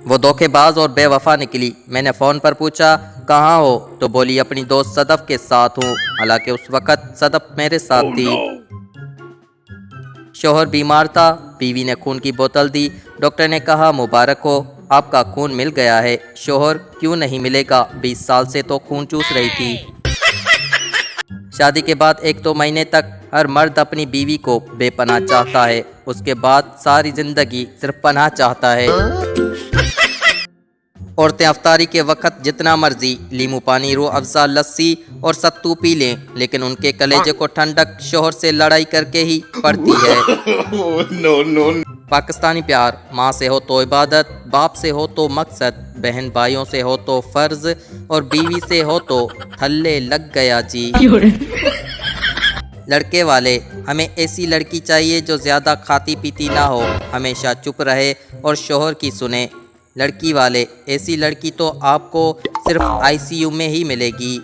वो धोखेबाज और बेवफा निकली। मैंने फ़ोन पर पूछा कहाँ हो, तो बोली अपनी दोस्त सदफ के साथ हूँ। हालांकि उस वक़्त सदफ मेरे साथ थी। शोहर बीमार था, बीवी ने खून की बोतल दी। डॉक्टर ने कहा मुबारक हो, आपका खून मिल गया है। शोहर क्यों नहीं मिलेगा, 20 साल से तो खून चूस रही थी। शादी के बाद 1-2 महीने तक हर मर्द अपनी बीवी को बेपनाह चाहता है, उसके बाद सारी जिंदगी सिर्फ पनाह चाहता है। औरतें अफ्तारी के वक्त जितना मर्जी लीमू पानी, रूह अफ़ज़ा, लस्सी और सत्तू पी लें, लेकिन उनके कलेजे को ठंडक शोहर से लड़ाई करके ही पड़ती है। No no. पाकिस्तानी प्यार, माँ से हो तो इबादत, बाप से हो तो मकसद, बहन भाइयों से हो तो फ़र्ज़, और बीवी से हो तो थल्ले लग गया जी। लड़के वाले, हमें ऐसी लड़की चाहिए जो ज़्यादा खाती पीती ना हो, हमेशा चुप रहे और शोहर की सुने। लड़की वाले, ऐसी लड़की तो आपको सिर्फ आईसीयू में ही मिलेगी।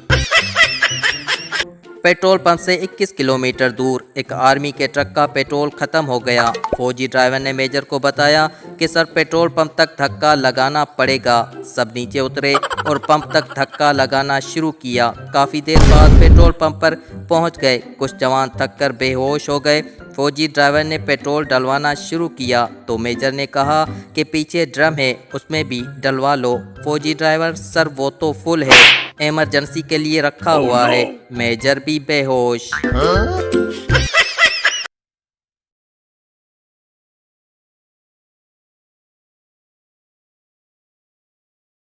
पेट्रोल पंप से 21 किलोमीटर दूर एक आर्मी के ट्रक का पेट्रोल ख़त्म हो गया। फौजी ड्राइवर ने मेजर को बताया कि सर पेट्रोल पंप तक धक्का लगाना पड़ेगा। सब नीचे उतरे और पंप तक धक्का लगाना शुरू किया। काफ़ी देर बाद पेट्रोल पंप पर पहुंच गए। कुछ जवान थक कर बेहोश हो गए। फौजी ड्राइवर ने पेट्रोल डलवाना शुरू किया तो मेजर ने कहा कि पीछे ड्रम है, उसमें भी डलवा लो। फौजी ड्राइवर, सर वो तो फुल है, इमरजेंसी के लिए रखा हुआ है। मेजर भी बेहोश।